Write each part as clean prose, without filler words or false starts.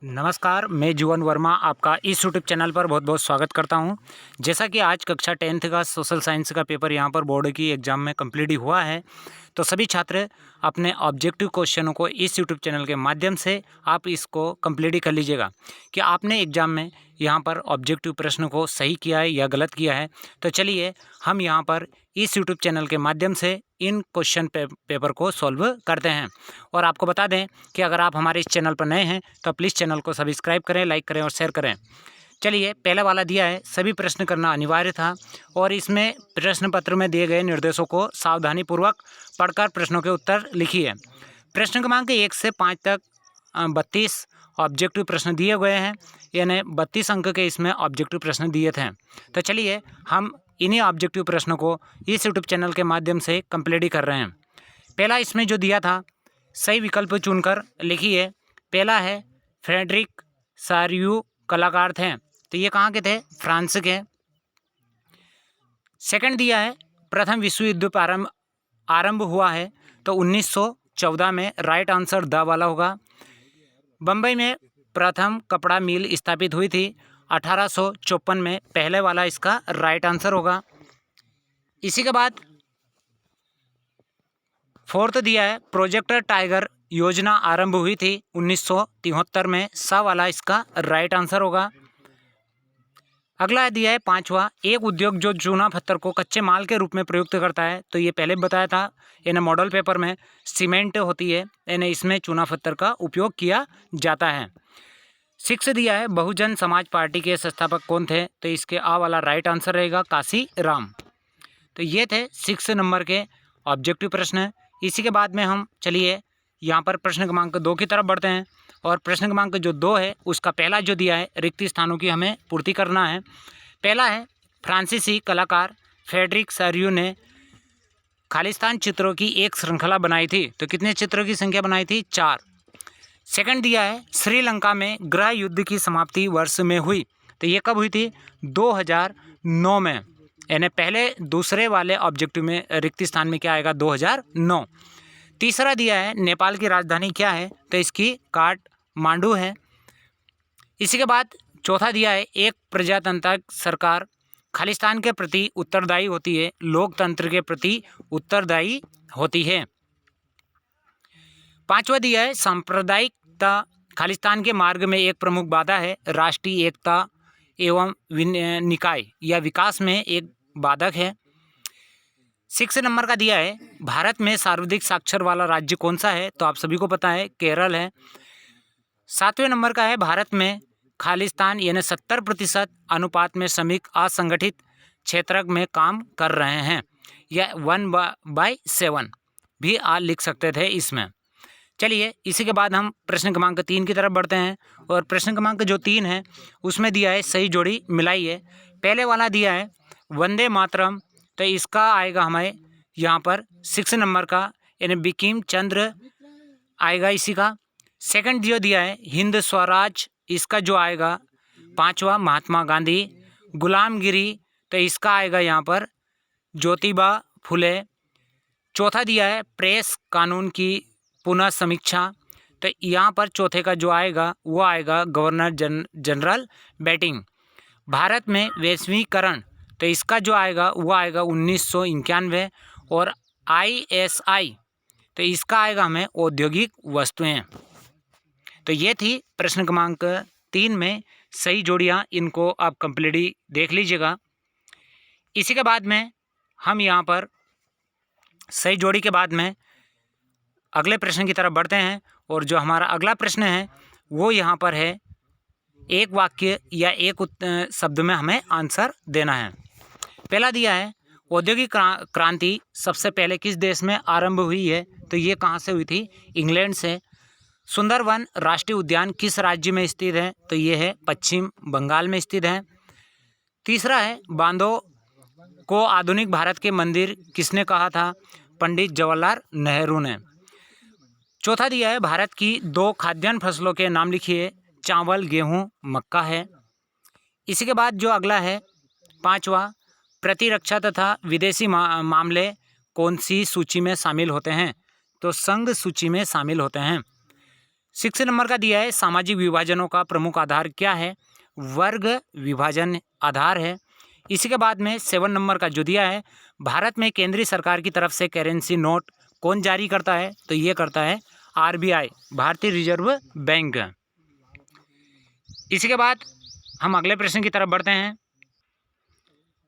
नमस्कार, मैं जुवन वर्मा आपका इस यूट्यूब चैनल पर बहुत बहुत स्वागत करता हूं। जैसा कि आज कक्षा 10th का सोशल साइंस का पेपर यहां पर बोर्ड की एग्ज़ाम में कंप्लीट ही हुआ है, तो सभी छात्र अपने ऑब्जेक्टिव क्वेश्चनों को इस यूट्यूब चैनल के माध्यम से आप इसको कंप्लीट ही कर लीजिएगा कि आपने एग्ज़ाम में यहां पर ऑब्जेक्टिव प्रश्न को सही किया है या गलत किया है। तो चलिए हम यहां पर इस यूट्यूब चैनल के माध्यम से इन क्वेश्चन पेपर को सॉल्व करते हैं। और आपको बता दें कि अगर आप हमारे इस चैनल पर नए हैं तो प्लीज़ चैनल को सब्सक्राइब करें, लाइक करें और शेयर करें। चलिए पहला वाला दिया है, सभी प्रश्न करना अनिवार्य था और इसमें प्रश्न पत्र में दिए गए निर्देशों को सावधानीपूर्वक पढ़कर प्रश्नों के उत्तर लिखिए। प्रश्न क्रमांक 1 से 5 तक 32 ऑब्जेक्टिव प्रश्न दिए गए हैं, यानी 32 अंक के इसमें ऑब्जेक्टिव प्रश्न दिए थे। तो चलिए हम इन्हीं ऑब्जेक्टिव प्रश्नों को इस यूट्यूब चैनल के माध्यम से कंप्लीट ही कर रहे हैं। पहला इसमें जो दिया था, सही विकल्प चुनकर लिखिए। पहला है फ्रेडरिक सारियू कलाकार थे, तो ये कहाँ के थे? फ्रांस के। सेकंड दिया है प्रथम विश्व युद्ध आरंभ हुआ है, तो 1914 में। राइट आंसर द वाला होगा। बम्बई में प्रथम कपड़ा मिल स्थापित हुई थी 1854 में, पहले वाला इसका राइट आंसर होगा। इसी के बाद फोर्थ दिया है प्रोजेक्ट टाइगर योजना आरंभ हुई थी 1973 में, सा वाला इसका राइट आंसर होगा। अगला दिया है पांचवा, एक उद्योग जो चूना पत्थर को कच्चे माल के रूप में प्रयुक्त करता है, तो ये पहले बताया था, यानी मॉडल पेपर में सीमेंट होती है, यानी इसमें चूना पत्थर का उपयोग किया जाता है। 6 दिया है बहुजन समाज पार्टी के संस्थापक कौन थे, तो इसके आ वाला राइट आंसर रहेगा काशी राम। तो ये थे 6 नंबर के ऑब्जेक्टिव प्रश्न। इसी के बाद में हम चलिए यहाँ पर प्रश्न क्रमांक 2 की तरफ बढ़ते हैं। और प्रश्न क्रमांक जो 2 है उसका पहला जो दिया है, रिक्त स्थानों की हमें पूर्ति करना है। पहला है फ्रांसीसी कलाकार फ्रेडरिक सारियू ने खालिस्तान चित्रों की एक श्रृंखला बनाई थी, तो कितने चित्रों की संख्या बनाई थी? 4। सेकंड दिया है श्रीलंका में गृह युद्ध की समाप्ति वर्ष में हुई, तो ये कब हुई थी? 2009 में, यानी पहले दूसरे वाले ऑब्जेक्टिव में रिक्त स्थान में क्या आएगा? 2009। तीसरा दिया है नेपाल की राजधानी क्या है, तो इसकी काठमांडू है। इसी के बाद चौथा दिया है एक प्रजातांत्रिक सरकार खालिस्तान के प्रति उत्तरदायी होती है, लोकतंत्र के प्रति उत्तरदायी होती है। पांचवा दिया है सांप्रदायिकता खालिस्तान के मार्ग में एक प्रमुख बाधा है, राष्ट्रीय एकता एवं निकाय या विकास में एक बाधक है। 6 नंबर का दिया है भारत में सर्वाधिक साक्षर वाला राज्य कौन सा है, तो आप सभी को पता है केरल है। 7वें नंबर का है भारत में खालिस्तान यानी 70% अनुपात में श्रमिक असंगठित क्षेत्र में काम कर रहे हैं, या 1/7 भी आप लिख सकते थे इसमें। चलिए इसी के बाद हम प्रश्न क्रमांक 3 की तरफ बढ़ते हैं। और प्रश्न क्रमांक जो 3 है उसमें दिया है सही जोड़ी मिलाइए। पहले वाला दिया है वंदे मातरम, तो इसका आएगा हमें यहाँ पर 6 नंबर का, यानी बिकिम चंद्र आएगा इसी का। सेकंड जो दिया है हिंद स्वराज, इसका जो आएगा 5वां महात्मा गांधी। गुलामगिरी, तो इसका आएगा यहाँ पर ज्योतिबा फुले। चौथा दिया है प्रेस कानून की पुनः समीक्षा, तो यहाँ पर चौथे का जो आएगा वो आएगा गवर्नर जनरल बैटिंग। भारत में वैश्वीकरण, तो इसका जो आएगा वो आएगा 1991। और ISI, तो इसका आएगा हमें औद्योगिक वस्तुएं। तो ये थी प्रश्न क्रमांक 3 में सही जोड़ियाँ, इनको आप कंप्लीटली देख लीजिएगा। इसी के बाद में हम यहाँ पर सही जोड़ी के बाद में अगले प्रश्न की तरफ बढ़ते हैं। और जो हमारा अगला प्रश्न है वो यहाँ पर है, एक वाक्य या एक शब्द में हमें आंसर देना है। पहला दिया है औद्योगिक क्रांति सबसे पहले किस देश में आरंभ हुई है, तो ये कहाँ से हुई थी? इंग्लैंड से। सुंदरवन राष्ट्रीय उद्यान किस राज्य में स्थित है, तो ये है पश्चिम बंगाल में स्थित है। तीसरा है बांधों को आधुनिक भारत के मंदिर किसने कहा था? पंडित जवाहरलाल नेहरू ने। चौथा दिया है भारत की 2 खाद्यान्न फसलों के नाम लिखिए, चावल गेहूं मक्का है। इसी के बाद जो अगला है 5वां, प्रतिरक्षा तथा विदेशी मामले कौन सी सूची में शामिल होते हैं, तो संघ सूची में शामिल होते हैं। 6 नंबर का दिया है सामाजिक विभाजनों का प्रमुख आधार क्या है? वर्ग विभाजन आधार है। इसी के बाद में 7 नंबर का जो दिया है भारत में केंद्रीय सरकार की तरफ से करेंसी नोट कौन जारी करता है? तो ये करता है RBI, भारतीय रिजर्व बैंक। इसी के बाद हम अगले प्रश्न की तरफ बढ़ते हैं।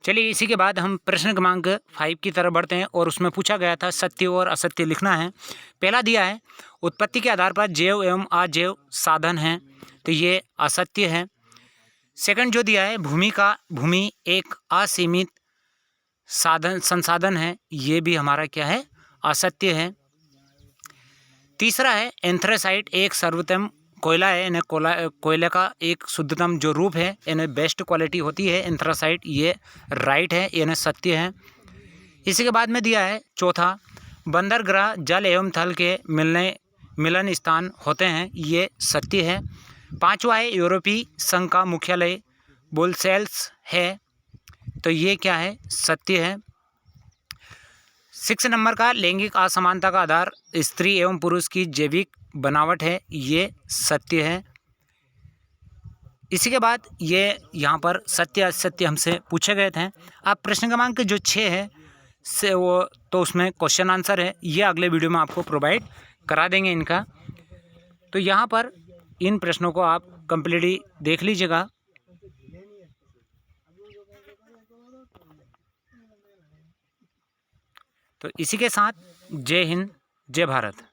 चलिए इसी के बाद हम प्रश्न क्रमांक 5 की तरफ बढ़ते हैं और उसमें पूछा गया था सत्य और असत्य लिखना है। पहला दिया है उत्पत्ति के आधार पर जैव एवं अजैव साधन हैं, तो ये असत्य है। सेकंड जो दिया है भूमि एक असीमित संसाधन है, ये भी हमारा क्या है? असत्य है। तीसरा है एंथ्रेसाइट एक सर्वोत्तम कोयला है, यानी कोयले का एक शुद्धतम जो रूप है, यानी बेस्ट क्वालिटी होती है एंथ्रासाइट, ये राइट है, यानी सत्य है। इसी के बाद में दिया है चौथा बंदरगाह जल एवं थल के मिलन स्थान होते हैं, ये सत्य है। पांचवा है यूरोपीय संघ का मुख्यालय ब्रुसेल्स है, तो ये क्या है? सत्य है। 6 नंबर का लैंगिक असमानता का आधार स्त्री एवं पुरुष की जैविक बनावट है, ये सत्य है। इसी के बाद ये यहाँ पर सत्य असत्य हमसे पूछे गए थे। अब प्रश्न क्रमांक जो 6 है से वो तो उसमें क्वेश्चन आंसर है, ये अगले वीडियो में आपको प्रोवाइड करा देंगे इनका। तो यहाँ पर इन प्रश्नों को आप कंप्लीटली देख लीजिएगा। तो इसी के साथ जय हिंद, जय भारत।